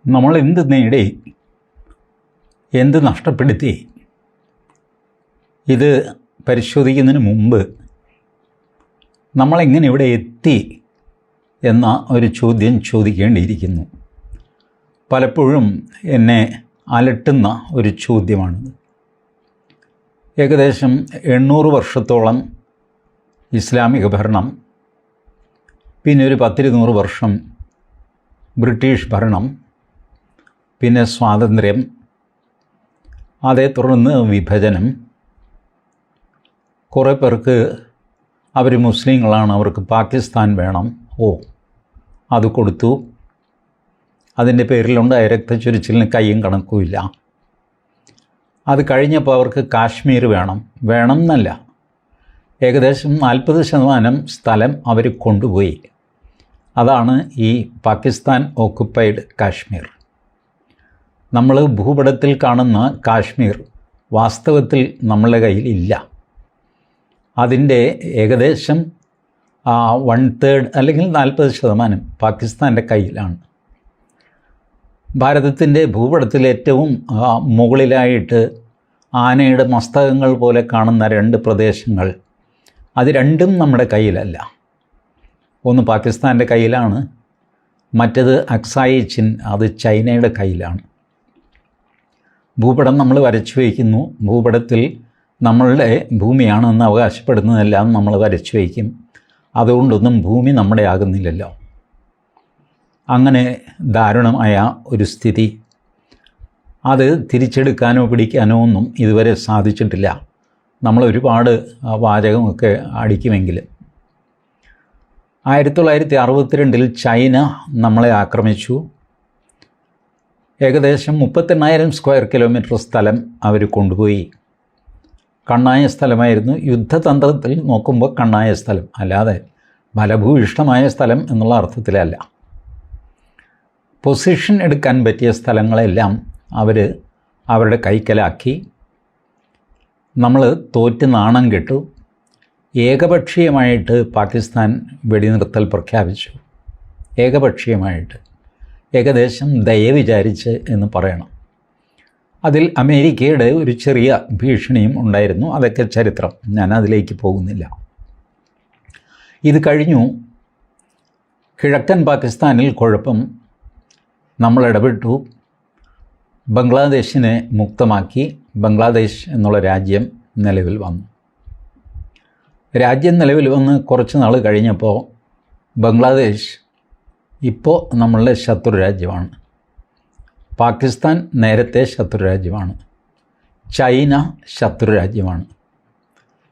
നമ്മൾ എന്ത് നേടി, എന്ത് നഷ്ടപ്പെടുത്തി, ഇത് പരിശോധിക്കുന്നതിന് മുമ്പ് നമ്മളെങ്ങനെ ഇവിടെ എത്തി എന്ന ഒരു ചോദ്യം ചോദിക്കേണ്ടിയിരിക്കുന്നു. പലപ്പോഴും എന്നെ അലട്ടുന്ന ഒരു ചോദ്യമാണിത്. ഏകദേശം 800 വർഷത്തോളം ഇസ്ലാമിക ഭരണം, പിന്നെ ഒരു 10-200 വർഷം ബ്രിട്ടീഷ് ഭരണം, പിന്നെ സ്വാതന്ത്ര്യം, അതേ തുടർന്ന് വിഭജനം. കുറേ പേർക്ക് അവർ മുസ്ലിങ്ങളാണ്, അവർക്ക് പാകിസ്ഥാൻ വേണം, അത് കൊടുത്തു. അതിൻ്റെ പേരിലുണ്ടായ രക്തച്ചൊരിച്ചിലിന് കയ്യും കണക്കുമില്ല. അത് കഴിഞ്ഞപ്പോൾ അവർക്ക് കാശ്മീർ വേണം എന്നല്ല, ഏകദേശം 40% സ്ഥലം അവർ കൊണ്ടുപോയി. അതാണ് ഈ പാകിസ്ഥാൻ ഓക്കുപ്പൈഡ് കാശ്മീർ. നമ്മൾ ഭൂപടത്തിൽ കാണുന്ന കാശ്മീർ വാസ്തവത്തിൽ നമ്മളുടെ കയ്യിൽ ഇല്ല. അതിൻ്റെ ഏകദേശം 1/3 അല്ലെങ്കിൽ 40% പാകിസ്ഥാൻ്റെ കയ്യിലാണ്. ഭാരതത്തിൻ്റെ ഭൂപടത്തിൽ ഏറ്റവും മുകളിലായിട്ട് ആനയുടെ മസ്തകങ്ങൾ പോലെ കാണുന്ന 2 പ്രദേശങ്ങൾ, അത് രണ്ടും നമ്മുടെ കയ്യിലല്ല. ഒന്ന് പാകിസ്ഥാൻ്റെ കയ്യിലാണ്, മറ്റത് അക്സായി ചിൻ, അത് ചൈനയുടെ കയ്യിലാണ്. ഭൂപടം നമ്മൾ വരച്ചു വയ്ക്കുന്നു. ഭൂപടത്തിൽ നമ്മളുടെ ഭൂമിയാണെന്ന് അവകാശപ്പെടുന്നതെല്ലാം നമ്മൾ വരച്ചു വയ്ക്കും. അതുകൊണ്ടൊന്നും ഭൂമി നമ്മുടെ ആകുന്നില്ലല്ലോ. അങ്ങനെ ദാരുണമായ ഒരു സ്ഥിതി, അത് തിരിച്ചെടുക്കാനോ പിടിക്കാനോ ഒന്നും ഇതുവരെ സാധിച്ചിട്ടില്ല. നമ്മൾ ഒരുപാട് വാചകമൊക്കെ അടിക്കുമെങ്കിലും 1962 ചൈന നമ്മളെ ആക്രമിച്ചു. ഏകദേശം 38,000 സ്ക്വയർ കിലോമീറ്റർ സ്ഥലം അവർ കൊണ്ടുപോയി. കണ്ണായ സ്ഥലമായിരുന്നു. യുദ്ധതന്ത്രത്തിൽ നോക്കുമ്പോൾ കണ്ണായ സ്ഥലം, അല്ലാതെ ഫലഭൂയിഷ്ടമായ സ്ഥലം എന്നുള്ള അർത്ഥത്തിലല്ല. പൊസിഷൻ എടുക്കാൻ പറ്റിയ സ്ഥലങ്ങളെല്ലാം അവർ അവരുടെ കൈക്കലാക്കി. നമ്മൾ തോറ്റ് നാണം കെട്ടു. ഏകപക്ഷീയമായിട്ട് പാകിസ്ഥാൻ വെടിനിർത്തൽ പ്രഖ്യാപിച്ചു. ഏകപക്ഷീയമായിട്ട്, ഏകദേശം ദയ വിചാരിച്ച് എന്ന് പറയണം. അതിൽ അമേരിക്കയുടെ ഒരു ചെറിയ ഭീഷണിയും ഉണ്ടായിരുന്നു. അതൊക്കെ ചരിത്രം, ഞാൻ അതിലേക്ക് പോകുന്നില്ല. ഇത് കഴിഞ്ഞു. കിഴക്കൻ പാകിസ്ഥാനിൽ കുഴപ്പം, നമ്മൾ ഇടപെട്ടു. ബംഗ്ലാദേശിനെ മുക്തമാക്കി. ബംഗ്ലാദേശ് എന്നുള്ള രാജ്യം നിലവിൽ വന്നു. രാജ്യം നിലവിൽ വന്ന് കുറച്ച് നാൾ കഴിഞ്ഞപ്പോൾ ബംഗ്ലാദേശ് ഇപ്പോൾ നമ്മളുടെ ശത്രു രാജ്യമാണ്. പാകിസ്ഥാൻ നേരത്തെ ശത്രു രാജ്യമാണ്. ചൈന ശത്രു രാജ്യമാണ്.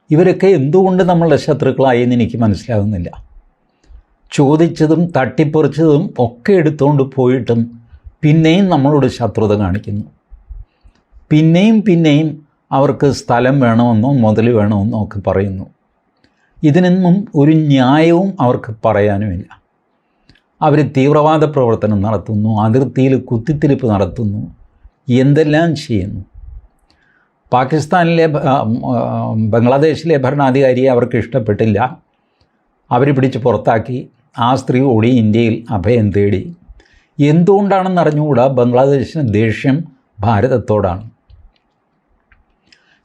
ഇവരൊക്കെ എന്തുകൊണ്ട് നമ്മളുടെ ശത്രുക്കളായി എന്ന് എനിക്ക് മനസ്സിലാകുന്നില്ല. ചോദിച്ചതും തട്ടിപ്പറിച്ചതും ഒക്കെ എടുത്തുകൊണ്ട് പോയിട്ടും പിന്നെയും നമ്മളോട് ശത്രുത കാണിക്കുന്നു. പിന്നെയും അവർക്ക് സ്ഥലം വേണമെന്നോ മുതൽ വേണമെന്നോ ഒക്കെ പറയുന്നു. ഇതിനൊന്നും ഒരു ന്യായവും അവർക്ക് പറയാനുമില്ല. അവർ തീവ്രവാദ പ്രവർത്തനം നടത്തുന്നു, അതിർത്തിയിൽ കുത്തിത്തിരിപ്പ് നടത്തുന്നു, എന്തെല്ലാം ചെയ്യുന്നു. പാകിസ്ഥാനിലെ ബംഗ്ലാദേശിലെ ഭരണാധികാരിയെ അവർക്ക് ഇഷ്ടപ്പെട്ടില്ല. അവർ പിടിച്ച് പുറത്താക്കി. ആ സ്ത്രീ ഓടി ഇന്ത്യയിൽ അഭയം തേടി. എന്തുകൊണ്ടാണെന്ന് അറിഞ്ഞുകൂടാ. ബംഗ്ലാദേശിന് ദേഷ്യം ഭാരതത്തോടാണ്.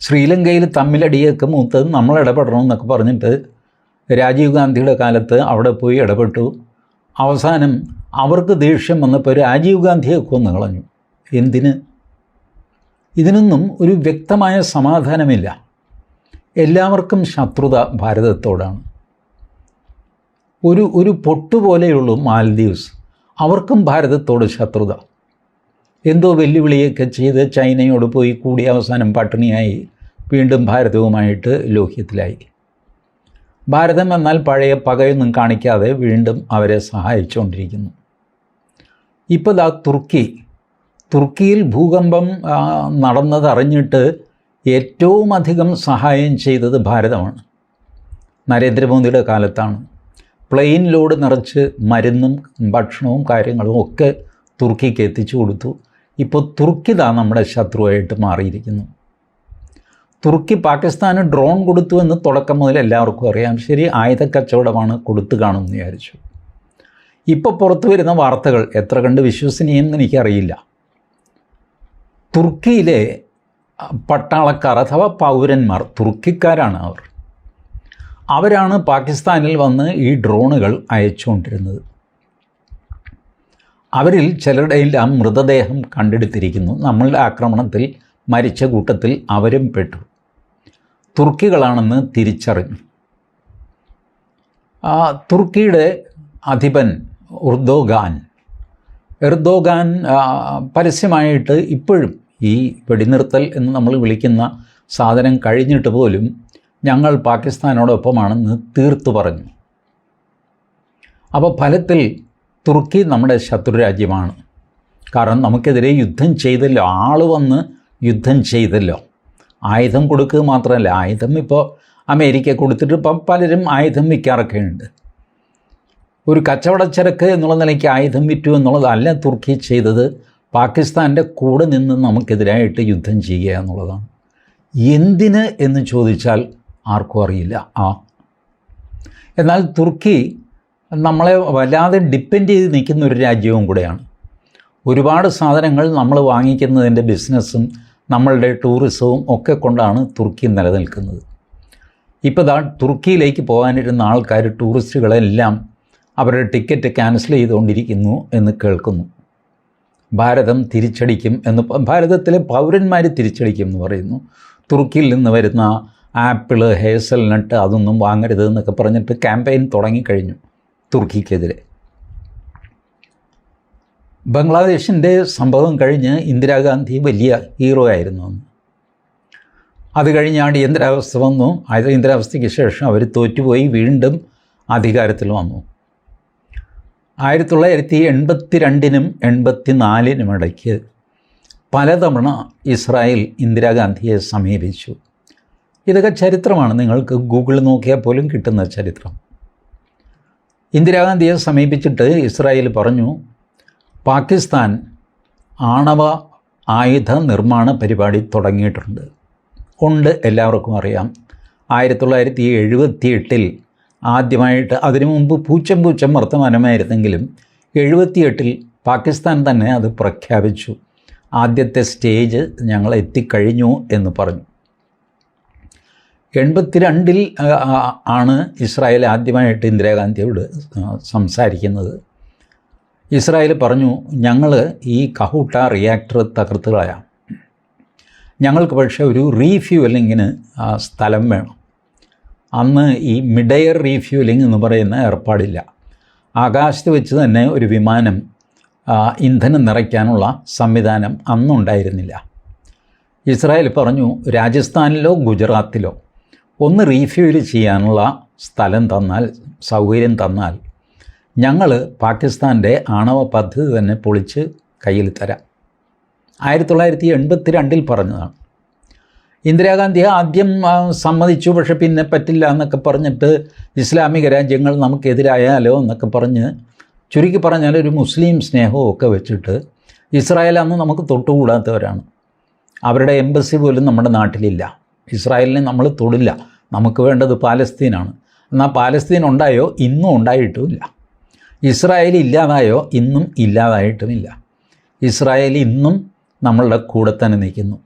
ശ്രീലങ്കയിൽ തമ്മിലടിയൊക്കെ മൂത്തത് നമ്മൾ ഇടപെടണമെന്നൊക്കെ പറഞ്ഞിട്ട് രാജീവ് ഗാന്ധിയുടെ കാലത്ത് അവിടെ പോയി ഇടപെട്ടു. അവസാനം അവർക്ക് ദേഷ്യം വന്നപ്പോൾ രാജീവ് ഗാന്ധിയെ കൊന്നു കളഞ്ഞു. എന്തിന്? ഇതിനൊന്നും ഒരു വ്യക്തമായ സമാധാനമില്ല. എല്ലാവർക്കും ശത്രുത ഭാരതത്തോടാണ്. ഒരു പൊട്ടുപോലെയുള്ളൂ മാൽദീവ്സ്, അവർക്കും ഭാരതത്തോട് ശത്രുത. എന്തോ വെല്ലുവിളിയൊക്കെ ചെയ്ത് ചൈനയോട് പോയി കൂടി അവസാനം പട്ടിണിയായി വീണ്ടും ഭാരതവുമായിട്ട് ലോഹ്യത്തിലായി. ഭാരതം എന്നാൽ പഴയ പകയൊന്നും കാണിക്കാതെ വീണ്ടും അവരെ സഹായിച്ചുകൊണ്ടിരിക്കുന്നു. ഇപ്പോൾ ദാ തുർക്കിയിൽ ഭൂകമ്പം നടന്നതറിഞ്ഞിട്ട് ഏറ്റവും അധികം സഹായം ചെയ്തത് ഭാരതമാണ്. നരേന്ദ്രമോദിയുടെ കാലത്താണ്. പ്ലെയിൻ ലോഡ് നിറച്ച് മരുന്നും ഭക്ഷണവും കാര്യങ്ങളും ഒക്കെ തുർക്കിക്ക് എത്തിച്ചു കൊടുത്തു. ഇപ്പോൾ തുർക്കി നമ്മുടെ ശത്രുവായിട്ട് മാറിയിരിക്കുന്നു. തുർക്കി പാകിസ്ഥാന് ഡ്രോൺ കൊടുത്തു എന്ന് തുടക്കം മുതൽ എല്ലാവർക്കും അറിയാം. ശരി, ആയുധക്കച്ചവടമാണ്, കൊടുത്തു കാണുമെന്ന് വിചാരിച്ചു. ഇപ്പോൾ പുറത്തു വരുന്ന വാർത്തകൾ എത്ര കണ്ട് വിശ്വസനീയമെന്ന് എനിക്കറിയില്ല. തുർക്കിയിലെ പട്ടാളക്കാർ അഥവാ പൗരന്മാർ, തുർക്കിക്കാരാണ് അവരാണ് പാകിസ്ഥാനിൽ വന്ന് ഈ ഡ്രോണുകൾ അയച്ചുകൊണ്ടിരുന്നത്. അവരിൽ ചിലരുടെ എല്ലാം മൃതദേഹം കണ്ടെടുത്തിരിക്കുന്നു. നമ്മളുടെ ആക്രമണത്തിൽ മരിച്ച കൂട്ടത്തിൽ അവരും പെട്ടു. തുർക്കികളാണെന്ന് തിരിച്ചറിഞ്ഞു. തുർക്കിയുടെ അധിപൻ എർദോഗാൻ പരസ്യമായിട്ട് ഇപ്പോഴും ഈ വെടിനിർത്തൽ എന്ന് നമ്മൾ വിളിക്കുന്ന സാധനം കഴിഞ്ഞിട്ട് പോലും ഞങ്ങൾ പാകിസ്ഥാനോടൊപ്പമാണെന്ന് തീർത്തു പറഞ്ഞു. അപ്പോൾ ഫലത്തിൽ തുർക്കി നമ്മുടെ ശത്രുരാജ്യമാണ്. കാരണം നമുക്കെതിരെ യുദ്ധം ചെയ്തല്ലോ, ആൾ വന്ന് യുദ്ധം ചെയ്തല്ലോ. ആയുധം കൊടുക്കുക മാത്രമല്ല, ആയുധം ഇപ്പോൾ അമേരിക്ക കൊടുത്തിട്ട് ഇപ്പം പലരും ആയുധം വിൽക്കാറൊക്കെ ഉണ്ട്. ഒരു കച്ചവടച്ചരക്ക് എന്നുള്ള നിലയ്ക്ക് ആയുധം വിറ്റു എന്നുള്ളതല്ല തുർക്കി ചെയ്തത്. പാകിസ്ഥാൻ്റെ കൂടെ നിന്ന് നമുക്കെതിരായിട്ട് യുദ്ധം ചെയ്യുക എന്നുള്ളതാണ്. എന്തിന് എന്ന് ചോദിച്ചാൽ ആർക്കും അറിയില്ല. എന്നാൽ തുർക്കി നമ്മളെ വല്ലാതെ ഡിപ്പെൻഡ് ചെയ്ത് നിൽക്കുന്ന ഒരു രാജ്യവും കൂടെയാണ്. ഒരുപാട് സാധനങ്ങൾ നമ്മൾ വാങ്ങിക്കുന്നതിൻ്റെ ബിസിനസ്സും നമ്മളുടെ ടൂറിസവും ഒക്കെ കൊണ്ടാണ് തുർക്കി നിലനിൽക്കുന്നത്. ഇപ്പോൾ തുർക്കിയിലേക്ക് പോകാനിരുന്ന ആൾക്കാർ, ടൂറിസ്റ്റുകളെല്ലാം അവരുടെ ടിക്കറ്റ് ക്യാൻസൽ ചെയ്തുകൊണ്ടിരിക്കുന്നു എന്ന് കേൾക്കുന്നു. ഭാരതം തിരിച്ചടിക്കും എന്ന്, ഭാരതത്തിലെ പൗരന്മാർ തിരിച്ചടിക്കും എന്ന് പറയുന്നു. തുർക്കിയിൽ നിന്ന് വരുന്ന ആപ്പിള്, ഹേസൽനട്ട് അതൊന്നും വാങ്ങരുത് എന്നൊക്കെ പറഞ്ഞിട്ട് ക്യാമ്പയിൻ തുടങ്ങിക്കഴിഞ്ഞു തുർക്കിക്കെതിരെ. ബംഗ്ലാദേശിൻ്റെ സംഭവം കഴിഞ്ഞ് ഇന്ദിരാഗാന്ധി വലിയ ഹീറോ ആയിരുന്നു അന്ന്. അത് കഴിഞ്ഞ് അടിയന്തരാവസ്ഥ വന്നു. അടിയന്തരാവസ്ഥയ്ക്ക് ശേഷം അവർ തോറ്റുപോയി വീണ്ടും അധികാരത്തിൽ വന്നു. 1982-നും 84-നും ഇടയ്ക്ക് പലതവണ ഇസ്രായേൽ ഇന്ദിരാഗാന്ധിയെ സമീപിച്ചു. ഇതൊക്കെ ചരിത്രമാണ്, നിങ്ങൾക്ക് ഗൂഗിൾ നോക്കിയാൽ പോലും കിട്ടുന്ന ചരിത്രം. ഇന്ദിരാഗാന്ധിയെ സമീപിച്ചിട്ട് ഇസ്രായേൽ പറഞ്ഞു, പാകിസ്ഥാൻ ആണവ ആയുധ നിർമ്മാണ പരിപാടി തുടങ്ങിയിട്ടുണ്ട്. എല്ലാവർക്കും അറിയാം. 1978-ൽ ആദ്യമായിട്ട്, അതിനു മുമ്പ് പൂച്ചം വർത്തമാനമായിരുന്നെങ്കിലും 78-ൽ പാകിസ്ഥാൻ തന്നെ അത് പ്രഖ്യാപിച്ചു. ആദ്യത്തെ സ്റ്റേജ് ഞങ്ങൾ എത്തിക്കഴിഞ്ഞു എന്ന് പറഞ്ഞു. 82-ൽ ആണ് ഇസ്രായേൽ ആദ്യമായിട്ട് ഇന്ദിരാഗാന്ധിയോട് സംസാരിക്കുന്നത്. ഇസ്രായേൽ പറഞ്ഞു, ഞങ്ങൾ ഈ കഹൂട്ട റിയാക്ടർ തകർത്ത് കളയാം, ഞങ്ങൾക്ക് പക്ഷേ ഒരു റീഫ്യൂവലിങ്ങിന് സ്ഥലം വേണം. അന്ന് ഈ മിഡ് എയർ റീഫ്യൂവലിംഗ് എന്ന് പറയുന്ന ഏർപ്പാടില്ല. ആകാശത്ത് വെച്ച് തന്നെ ഒരു വിമാനം ഇന്ധനം നിറയ്ക്കാനുള്ള സംവിധാനം അന്നുണ്ടായിരുന്നില്ല. ഇസ്രായേൽ പറഞ്ഞു, രാജസ്ഥാനിലോ ഗുജറാത്തിലോ ഒന്ന് റീഫ്യൂവൽ ചെയ്യാനുള്ള സ്ഥലം തന്നാൽ, സൗകര്യം തന്നാൽ ഞങ്ങൾ പാകിസ്ഥാൻ്റെ ആണവ പദ്ധതി തന്നെ പൊളിച്ച് കയ്യിൽ തരാം. 1982-ൽ പറഞ്ഞതാണ്. ഇന്ദിരാഗാന്ധി ആദ്യം സമ്മതിച്ചു, പക്ഷെ പിന്നെ പറ്റില്ല എന്നൊക്കെ പറഞ്ഞിട്ട് ഇസ്ലാമിക രാജ്യങ്ങൾ നമുക്കെതിരായാലോ എന്നൊക്കെ പറഞ്ഞ്, ചുരുക്കി പറഞ്ഞാൽ ഒരു മുസ്ലിം സ്നേഹവും ഒക്കെ വെച്ചിട്ട്, ഇസ്രായേൽ അന്ന് നമുക്ക് തൊട്ടുകൂടാത്തവരാണ്. അവരുടെ എംബസി പോലും നമ്മുടെ നാട്ടിലില്ല. ഇസ്രായേലിനെ നമ്മൾ തൊടില്ല, നമുക്ക് വേണ്ടത് പാലസ്തീനാണ്. എന്നാൽ പാലസ്തീൻ ഉണ്ടായോ? ഇന്നും ഉണ്ടായിട്ടുമില്ല. ഇസ്രായേൽ ഇല്ലാതായോ? ഇന്നും ഇല്ലാതായിട്ടുമില്ല. ഇസ്രായേൽ ഇന്നും നമ്മളുടെ കൂടെ തന്നെ നിൽക്കുന്നു.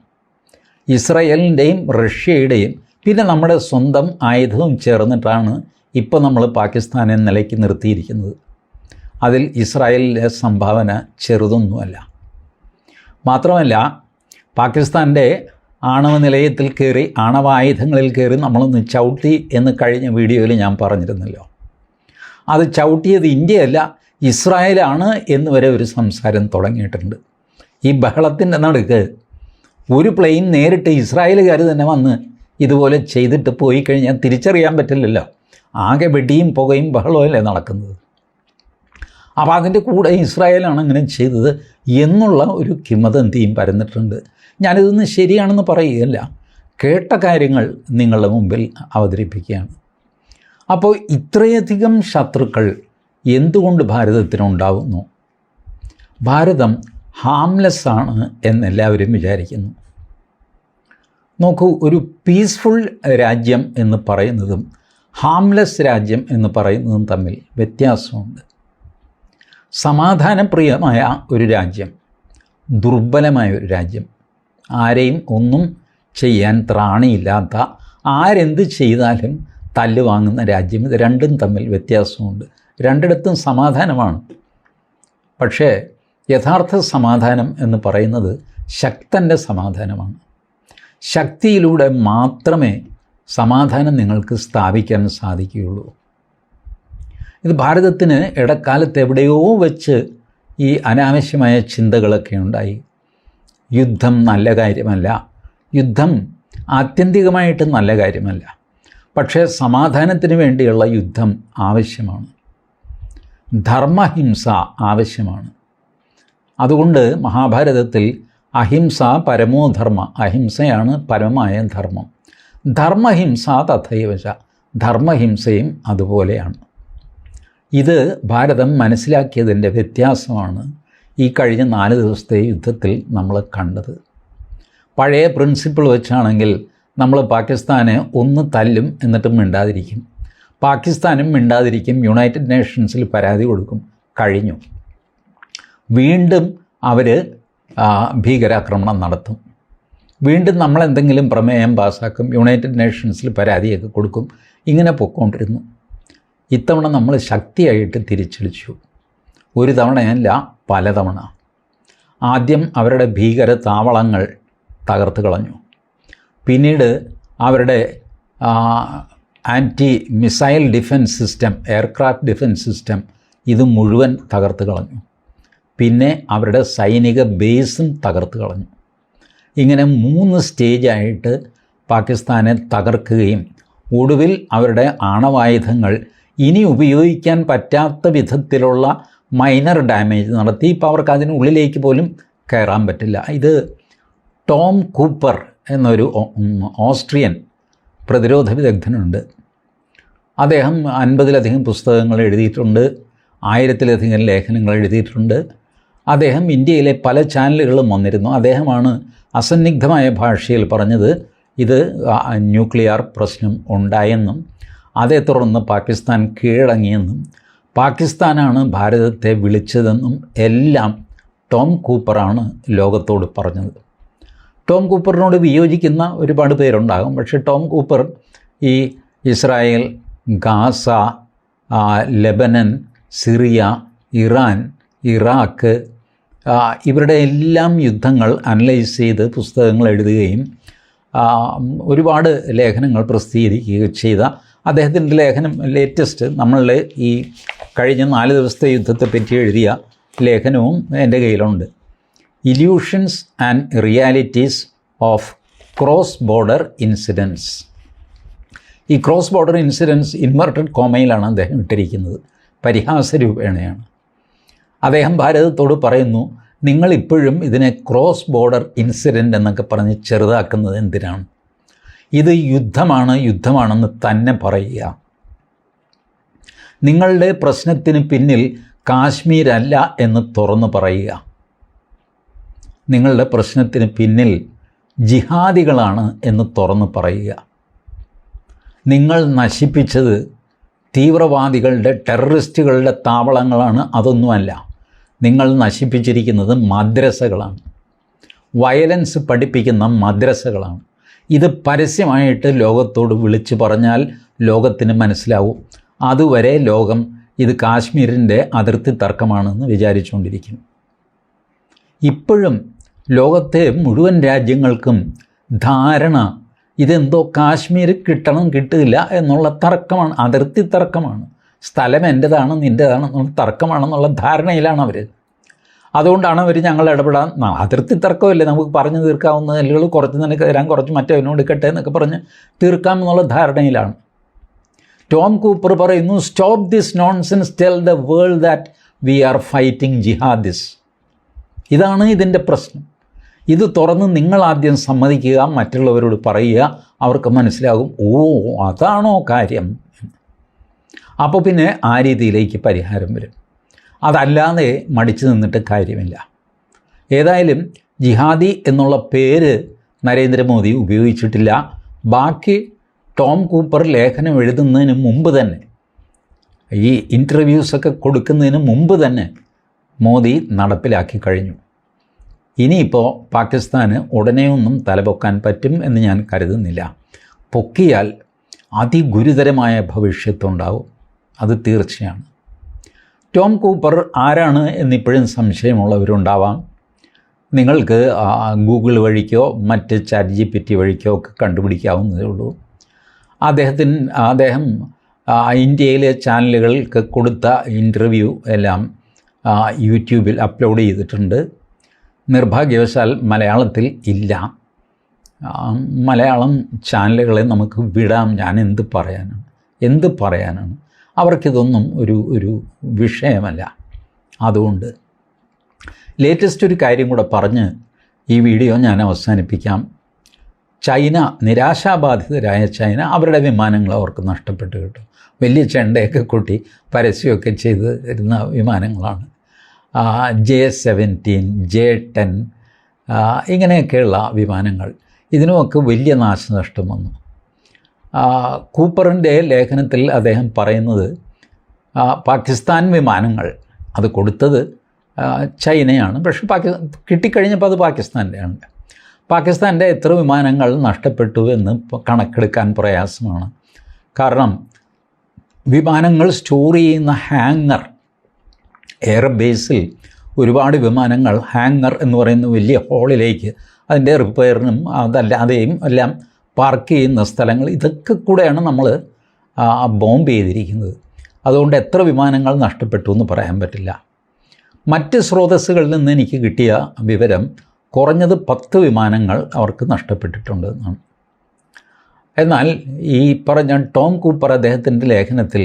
ഇസ്രായേലിൻ്റെയും റഷ്യയുടെയും പിന്നെ നമ്മുടെ സ്വന്തം ആയുധവും ചേർന്നിട്ടാണ് ഇപ്പോൾ നമ്മൾ പാകിസ്ഥാനെ നിലയ്ക്ക് നിർത്തിയിരിക്കുന്നത്. അതിൽ ഇസ്രായേലിൻ്റെ സംഭാവന ചെറുതൊന്നുമല്ല. മാത്രമല്ല, പാകിസ്ഥാൻ്റെ ആണവ നിലയത്തിൽ കയറി, ആണവായുധങ്ങളിൽ കയറി നമ്മളൊന്ന് ചവിട്ടി എന്ന് കഴിഞ്ഞ വീഡിയോയിൽ ഞാൻ പറഞ്ഞിരുന്നല്ലോ. അത് ചവിട്ടിയത് ഇന്ത്യയല്ല, ഇസ്രായേലാണ് എന്ന് വരെ ഒരു സംസാരം തുടങ്ങിയിട്ടുണ്ട്. ഈ ബഹളത്തിൻ്റെ നടുക്ക് ഒരു പ്ലെയിൻ നേരിട്ട് ഇസ്രായേലുകാർ തന്നെ വന്ന് ഇതുപോലെ ചെയ്തിട്ട് പോയി കഴിഞ്ഞാൽ തിരിച്ചറിയാൻ പറ്റില്ലല്ലോ. ആകെ വെടിയും പുകയും ബഹളമല്ലേ നടക്കുന്നത്. അപ്പോൾ അതിൻ്റെ കൂടെ ഇസ്രായേലാണ് അങ്ങനെ ചെയ്തത് എന്നുള്ള ഒരു കിംവദന്തിയും പരന്നിട്ടുണ്ട്. ഞാനിതൊന്നും ശരിയാണെന്ന് പറയുകയല്ല, കേട്ട കാര്യങ്ങൾ നിങ്ങളുടെ മുമ്പിൽ അവതരിപ്പിക്കുകയാണ്. അപ്പോൾ ഇത്രയധികം ശത്രുക്കൾ എന്തുകൊണ്ട് ഭാരതത്തിനുണ്ടാവുന്നു? ഭാരതം ഹാംലെസ് ആണ് എന്നെല്ലാവരും വിചാരിക്കുന്നു. നോക്കൂ, ഒരു പീസ്ഫുൾ രാജ്യം എന്ന് പറയുന്നതും ഹാംലെസ് രാജ്യം എന്ന് പറയുന്നതും തമ്മിൽ വ്യത്യാസമുണ്ട്. സമാധാനപ്രിയമായ ഒരു രാജ്യം, ദുർബലമായ ഒരു രാജ്യം, ആരെയും ഒന്നും ചെയ്യാൻ ത്രാണിയില്ലാത്ത, ആരെന്ത് ചെയ്താലും തല്ല് വാങ്ങുന്ന രാജ്യം. ഇത് രണ്ടും തമ്മിൽ വ്യത്യാസമുണ്ട്. രണ്ടിടത്തും സമാധാനമാണ്. പക്ഷേ യഥാർത്ഥ സമാധാനം എന്ന് പറയുന്നത് ശക്തൻ്റെ സമാധാനമാണ്. ശക്തിയിലൂടെ മാത്രമേ സമാധാനം നിങ്ങൾക്ക് സ്ഥാപിക്കാൻ സാധിക്കുകയുള്ളൂ. ഇത് ഭാരതത്തിന് ഇടക്കാലത്ത് എവിടെയോ വെച്ച് ഈ അനാവശ്യമായ ചിന്തകളൊക്കെ ഉണ്ടായി. യുദ്ധം നല്ല കാര്യമല്ല, യുദ്ധം ആത്യന്തികമായിട്ട് നല്ല കാര്യമല്ല. പക്ഷേ സമാധാനത്തിന് വേണ്ടിയുള്ള യുദ്ധം ആവശ്യമാണ്. ധർമ്മഹിംസ ആവശ്യമാണ്. അതുകൊണ്ട് മഹാഭാരതത്തിൽ അഹിംസ പരമോ ധർമ്മ, അഹിംസയാണ് പരമമായ ധർമ്മം. ധർമ്മഹിംസ തഥൈവച, ധർമ്മഹിംസയും അതുപോലെയാണ്. ഇത് ഭാരതം മനസ്സിലാക്കിയതിൻ്റെ വ്യത്യാസമാണ് ഈ കഴിഞ്ഞ 4 ദിവസത്തെ യുദ്ധത്തിൽ നമ്മൾ കണ്ടത്. പഴയ പ്രിൻസിപ്പിൾ വെച്ചാണെങ്കിൽ നമ്മൾ പാകിസ്ഥാനെ ഒന്ന് തല്ലും എന്നിട്ടും മിണ്ടാതിരിക്കും, പാകിസ്ഥാനും മിണ്ടാതിരിക്കും, യുണൈറ്റഡ് നേഷൻസിൽ പരാതി കൊടുക്കും, കഴിഞ്ഞു. വീണ്ടും അവർ ഭീകരാക്രമണം നടത്തും, വീണ്ടും നമ്മളെന്തെങ്കിലും പ്രമേയം പാസ്സാക്കും, യുണൈറ്റഡ് നേഷൻസിൽ പരാതിയൊക്കെ കൊടുക്കും, ഇങ്ങനെ പൊയ്ക്കൊണ്ടിരുന്നു. ഇത്തവണ നമ്മൾ ശക്തിയായിട്ട് തിരിച്ചടിച്ചു. ഒരു തവണയല്ല, പലതവണ. ആദ്യം അവരുടെ ഭീകര താവളങ്ങൾ തകർത്ത് കളഞ്ഞു. പിന്നീട് അവരുടെ anti missile defence system, aircraft defence system, ഇത് മുഴുവൻ തകർത്ത് കളഞ്ഞു. പിന്നെ അവരുടെ സൈനിക ബേസും തകർത്ത് കളഞ്ഞു. ഇങ്ങനെ 3 സ്റ്റേജായിട്ട് പാകിസ്ഥാനെ തകർക്കുകയും ഒടുവിൽ അവരുടെ ആണവായുധങ്ങൾ ഇനി ഉപയോഗിക്കാൻ പറ്റാത്ത വിധത്തിലുള്ള മൈനർ ഡാമേജ് നടത്തി. ഇപ്പോൾ അവർക്ക് അതിനുള്ളിലേക്ക് പോലും കയറാൻ പറ്റില്ല. ഇത് ടോം കൂപ്പർ എന്നൊരു ഓസ്ട്രിയൻ പ്രതിരോധ വിദഗ്ധനുണ്ട്. അദ്ദേഹം 50-ലധികം പുസ്തകങ്ങൾ എഴുതിയിട്ടുണ്ട്, 1000-ലധികം ലേഖനങ്ങൾ എഴുതിയിട്ടുണ്ട്. അദ്ദേഹം ഇന്ത്യയിലെ പല ചാനലുകളും വന്നിരുന്നു. അദ്ദേഹമാണ് അസന്നിഗ്ധമായ ഭാഷയിൽ പറഞ്ഞത് ഇത് ന്യൂക്ലിയർ പ്രശ്നം ഉണ്ടായെന്നും അതേ തുടർന്ന് പാകിസ്ഥാൻ കീഴടങ്ങിയെന്നും പാകിസ്ഥാനാണ് ഭാരതത്തെ വിളിച്ചതെന്നും എല്ലാം ടോം കൂപ്പറാണ് ലോകത്തോട് പറഞ്ഞത്. ടോം കൂപ്പറിനോട് വിയോജിക്കുന്ന ഒരുപാട് പേരുണ്ടാകും. പക്ഷേ ടോം കൂപ്പർ ഈ Israel, Gaza, Lebanon, Syria, Iran, Iraq, ഇവരുടെ എല്ലാം യുദ്ധങ്ങൾ അനലൈസ് ചെയ്ത് പുസ്തകങ്ങൾ എഴുതുകയും ഒരുപാട് ലേഖനങ്ങൾ പ്രസിദ്ധീകരിക്കുകയും ചെയ്ത അദ്ദേഹത്തിൻ്റെ ലേഖനം ലേറ്റസ്റ്റ് നമ്മളുടെ ഈ കഴിഞ്ഞ 4 ദിവസത്തെ യുദ്ധത്തെപ്പറ്റി എഴുതിയ ലേഖനവും എൻ്റെ കയ്യിലുണ്ട്. Illusions and realities of cross border incidents. ഈ ക്രോസ് ബോർഡർ ഇൻസിഡൻസ് ഇൻവെർട്ടഡ് കോമയിലാണ് അദ്ദേഹം ഇട്ടിരിക്കുന്നത്, പരിഹാസരൂപേണയാണ്. അദ്ദേഹം ഭാരതത്തോട് പറയുന്നു, നിങ്ങളിപ്പോഴും ഇതിനെ ക്രോസ് ബോർഡർ ഇൻസിഡൻ്റ് എന്നൊക്കെ പറഞ്ഞ് ചെറുതാക്കുന്നത് എന്തിനാണ്? ഇത് യുദ്ധമാണെന്ന് തന്നെ പറയുക. നിങ്ങളുടെ പ്രശ്നത്തിന് പിന്നിൽ കാശ്മീരല്ല എന്ന് തുറന്നു പറയുക. നിങ്ങളുടെ പ്രശ്നത്തിന് പിന്നിൽ ജിഹാദികളാണ് എന്ന് തുറന്നു പറയുക. നിങ്ങൾ നശിപ്പിച്ചത് തീവ്രവാദികളുടെ, ടെററിസ്റ്റുകളുടെ താവളങ്ങളാണ്, അതൊന്നുമല്ല. നിങ്ങൾ നശിപ്പിച്ചിരിക്കുന്നത് മദ്രസകളാണ്, വയലൻസ് പഠിപ്പിക്കുന്ന മദ്രസകളാണ്. ഇത് പരസ്യമായിട്ട് ലോകത്തോട് വിളിച്ചു പറഞ്ഞാൽ ലോകത്തിന് മനസ്സിലാവും. അതുവരെ ലോകം ഇത് കാശ്മീരിൻ്റെ അതിർത്തി തർക്കമാണെന്ന് വിചാരിച്ചുകൊണ്ടിരിക്കും. ഇപ്പോഴും ലോകത്തെ മുഴുവൻ രാജ്യങ്ങൾക്കും ധാരണ ഇതെന്തോ കാശ്മീർ കിട്ടണം കിട്ടില്ല എന്നുള്ള തർക്കമാണ്, അതിർത്തി തർക്കമാണ്. സ്ഥലം എൻ്റേതാണ് നിൻ്റേതാണെന്നുള്ള തർക്കമാണെന്നുള്ള ധാരണയിലാണ് അവർ. അതുകൊണ്ടാണ് അവർ ഞങ്ങൾ ഇടപെടാൻ, അതിർത്തി തർക്കമല്ലേ, നമുക്ക് പറഞ്ഞു തീർക്കാവുന്ന അല്ലെങ്കിൽ കുറച്ച് നിനക്ക് തരാൻ, കുറച്ച് മറ്റവനോട് എടുക്കട്ടെ എന്നൊക്കെ പറഞ്ഞ് തീർക്കാമെന്നുള്ള ധാരണയിലാണ്. ടോം കൂപ്പർ പറയുന്നു, stop this nonsense, tell the world that we are fighting ജിഹാദിസ്. ഇതാണ് ഇതിൻ്റെ പ്രശ്നം. ഇത് തുറന്ന് നിങ്ങളാദ്യം സമ്മതിക്കുക, മറ്റുള്ളവരോട് പറയുക, അവർക്ക് മനസ്സിലാകും, ഓ അതാണോ കാര്യം. അപ്പോൾ പിന്നെ ആ രീതിയിലേക്ക് പരിഹാരം വരും. അതല്ലാതെ മടിച്ചു നിന്നിട്ട് കാര്യമില്ല. ഏതായാലും ജിഹാദി എന്നുള്ള പേര് നരേന്ദ്രമോദി ഉപയോഗിച്ചിട്ടില്ല. ബാക്കി ടോം കൂപ്പർ ലേഖനം എഴുതുന്നതിന് മുമ്പ് തന്നെ, ഈ ഇൻ്റർവ്യൂസൊക്കെ കൊടുക്കുന്നതിന് മുമ്പ് തന്നെ മോദി നടപ്പിലാക്കി കഴിഞ്ഞു. ഇനിയിപ്പോൾ പാകിസ്ഥാന് ഉടനെയൊന്നും തലപൊക്കാൻ പറ്റും എന്ന് ഞാൻ കരുതുന്നില്ല. പൊക്കിയാൽ അതിഗുരുതരമായ ഭവിഷ്യത്തുണ്ടാവും, അത് തീർച്ചയാണ്. ടോം കൂപ്പർ ആരാണ് എന്നിപ്പോഴും സംശയമുള്ളവരുണ്ടാവാം. നിങ്ങൾക്ക് ഗൂഗിൾ വഴിക്കോ മറ്റ് ChatGPT വഴിക്കോ ഒക്കെ കണ്ടുപിടിക്കാവുന്നതേ ഉള്ളൂ. അദ്ദേഹം ഇന്ത്യയിലെ ചാനലുകൾക്ക് കൊടുത്ത ഇൻ്റർവ്യൂ എല്ലാം യൂട്യൂബിൽ അപ്ലോഡ് ചെയ്തിട്ടുണ്ട്. നിർഭാഗ്യവശാൽ മലയാളത്തിൽ ഇല്ല. മലയാളം ചാനലുകളെ നമുക്ക് വിടാം. ഞാൻ എന്ത് പറയാനാണ്? അവർക്കിതൊന്നും ഒരു വിഷയമല്ല. അതുകൊണ്ട് ലേറ്റസ്റ്റ് ഒരു കാര്യം കൂടെ പറഞ്ഞ് ഈ വീഡിയോ ഞാൻ അവസാനിപ്പിക്കാം. ചൈന, നിരാശാബാധിതരായ ചൈന, അവരുടെ വിമാനങ്ങൾ അവർക്ക് നഷ്ടപ്പെട്ടു കേട്ടോ. വലിയ ചെണ്ടയൊക്കെ കൂട്ടി പരസ്യമൊക്കെ ചെയ്തിരുന്ന വിമാനങ്ങളാണ്. J-17, J-10 ഇങ്ങനെയൊക്കെയുള്ള വിമാനങ്ങൾ. ഇതിനുമൊക്കെ വലിയ നാശനഷ്ടം വന്നു. കൂപ്പറിൻ്റെ ലേഖനത്തിൽ അദ്ദേഹം പറയുന്നത് പാകിസ്ഥാൻ വിമാനങ്ങൾ അത് കൊടുത്തത് ചൈനയാണ്, പക്ഷേ കിട്ടിക്കഴിഞ്ഞപ്പോൾ അത് പാകിസ്ഥാൻ്റെയാണ്. പാകിസ്ഥാൻ്റെ എത്ര വിമാനങ്ങൾ നഷ്ടപ്പെട്ടു എന്ന് കണക്കെടുക്കാൻ പ്രയാസമാണ്. കാരണം വിമാനങ്ങൾ സ്റ്റോർ ചെയ്യുന്ന ഹാങ്ങർ, എയർബേസിൽ ഒരുപാട് വിമാനങ്ങൾ ഹാങ്ങർ എന്ന് പറയുന്ന വലിയ ഹോളിലേക്ക് അതിൻ്റെ റിപ്പയറിനും അതല്ലാതെയും എല്ലാം പാർക്ക് ചെയ്യുന്ന സ്ഥലങ്ങൾ, ഇതൊക്കെ കൂടെയാണ് നമ്മൾ ബോംബ് ചെയ്തിരിക്കുന്നത്. അതുകൊണ്ട് എത്ര വിമാനങ്ങൾ നഷ്ടപ്പെട്ടു എന്ന് പറയാൻ പറ്റില്ല. മറ്റ് സ്രോതസ്സുകളിൽ നിന്ന് എനിക്ക് കിട്ടിയ വിവരം കുറഞ്ഞത് 10 വിമാനങ്ങൾ അവർക്ക് നഷ്ടപ്പെട്ടിട്ടുണ്ട് എന്നാണ്. എന്നാൽ ഈ പറഞ്ഞ ടോം കൂപ്പർ അദ്ദേഹത്തിൻ്റെ ലേഖനത്തിൽ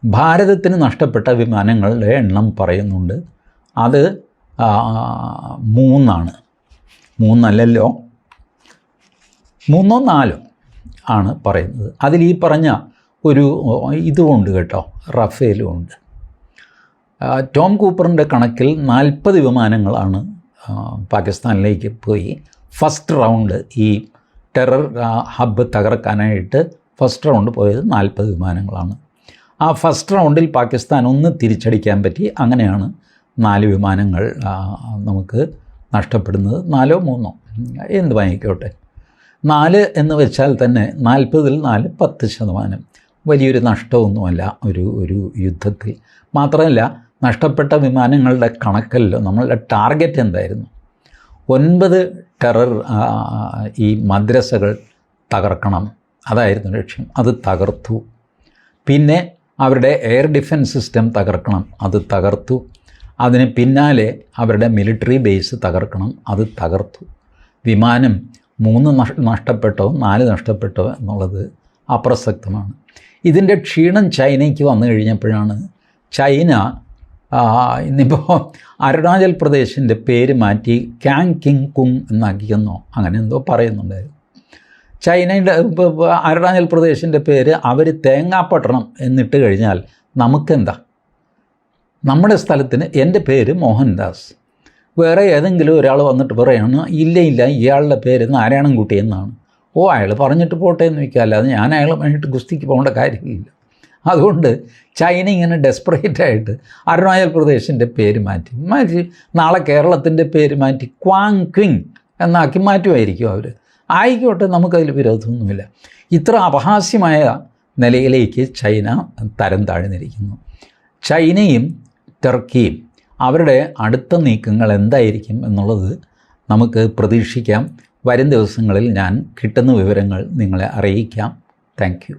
ഭാരതത്തിന് നഷ്ടപ്പെട്ട വിമാനങ്ങളുടെ എണ്ണം പറയുന്നുണ്ട്. അത് 3 3 4 ആണ് പറയുന്നത്. അതിൽ ഈ പറഞ്ഞ ഒരു ഇതുമുണ്ട് കേട്ടോ, റഫേലും ഉണ്ട്. ടോം കൂപ്പറിൻ്റെ കണക്കിൽ 40 വിമാനങ്ങളാണ് പാകിസ്ഥാനിലേക്ക് പോയി. ഫസ്റ്റ് റൗണ്ട് ഈ ടെറർ ഹബ്ബ് തകർക്കാനായിട്ട് ഫസ്റ്റ് റൗണ്ട് പോയത് 40 വിമാനങ്ങളാണ്. ആ ഫസ്റ്റ് റൗണ്ടിൽ പാകിസ്ഥാൻ ഒന്ന് തിരിച്ചടിക്കാൻ പറ്റി. അങ്ങനെയാണ് 4 വിമാനങ്ങൾ നമുക്ക് നഷ്ടപ്പെടുന്നത്. 4 3 എന്ത് വാങ്ങിക്കോട്ടെ. 4 എന്ന് വെച്ചാൽ തന്നെ 40ൽ 4 10%. വലിയൊരു നഷ്ടമൊന്നുമല്ല ഒരു യുദ്ധത്തിൽ. മാത്രമല്ല, നഷ്ടപ്പെട്ട വിമാനങ്ങളുടെ കണക്കല്ലോ, നമ്മളുടെ ടാർഗറ്റ് എന്തായിരുന്നു? 9 ടെറർ ഈ മദ്രസകൾ തകർക്കണം, അതായിരുന്നു ലക്ഷ്യം. അത് തകർത്തു. പിന്നെ അവരുടെ എയർ ഡിഫൻസ് സിസ്റ്റം തകർക്കണം, അത് തകർത്തു. അതിന് പിന്നാലെ അവരുടെ മിലിറ്ററി ബേസ് തകർക്കണം, അത് തകർത്തു. വിമാനം 3 നഷ്ടപ്പെട്ടോ 4 നഷ്ടപ്പെട്ടോ എന്നുള്ളത് അപ്രസക്തമാണ്. ഇതിൻ്റെ ക്ഷീണം ചൈനയ്ക്ക് വന്നു കഴിഞ്ഞപ്പോഴാണ് ചൈന ഇന്നിപ്പോൾ അരുണാചൽ പ്രദേശിൻ്റെ പേര് മാറ്റി ക്യാങ് കിങ് കുങ് എന്നാക്കിയെന്നോ അങ്ങനെ എന്തോ പറയുന്നുണ്ടായിരുന്നു. ചൈനയുടെ അരുണാചൽ പ്രദേശിൻ്റെ പേര് അവർ തേങ്ങാപ്പട്ടണം എന്നിട്ട് കഴിഞ്ഞാൽ നമുക്കെന്താ? നമ്മുടെ സ്ഥലത്തിന് എൻ്റെ പേര് മോഹൻദാസ്. വേറെ ഏതെങ്കിലും ഒരാൾ വന്നിട്ട് പറയാണ് ഇല്ല ഇയാളുടെ പേര് നാരായണൻകുട്ടി എന്നാണ്. അയാൾ പറഞ്ഞിട്ട് പോട്ടെ എന്ന് വയ്ക്കുക, അല്ലാതെ ഞാൻ അയാളെ വേണ്ടിയിട്ട് ഗുസ്തിക്ക് പോകേണ്ട കാര്യമില്ല. അതുകൊണ്ട് ചൈന ഇങ്ങനെ ഡെസ്പറേറ്റായിട്ട് അരുണാചൽ പ്രദേശിൻ്റെ പേര് മാറ്റി നാളെ കേരളത്തിൻ്റെ പേര് മാറ്റി ക്വാങ് ക്വിങ് എന്നാക്കി മാറ്റുമായിരിക്കും അവർ. ആയിക്കോട്ടെ, നമുക്കതിൽ വിരോധമൊന്നുമില്ല. ഇത്ര അപഹാസ്യമായ നിലയിലേക്ക് ചൈന തരം താഴ്ന്നിരിക്കുന്നു. ചൈനയും ടർക്കിയും അവരുടെ അടുത്ത നീക്കങ്ങൾ എന്തായിരിക്കും എന്നുള്ളത് നമുക്ക് പ്രതീക്ഷിക്കാം. വരും ദിവസങ്ങളിൽ ഞാൻ കിട്ടുന്ന വിവരങ്ങൾ നിങ്ങളെ അറിയിക്കാം. Thank you.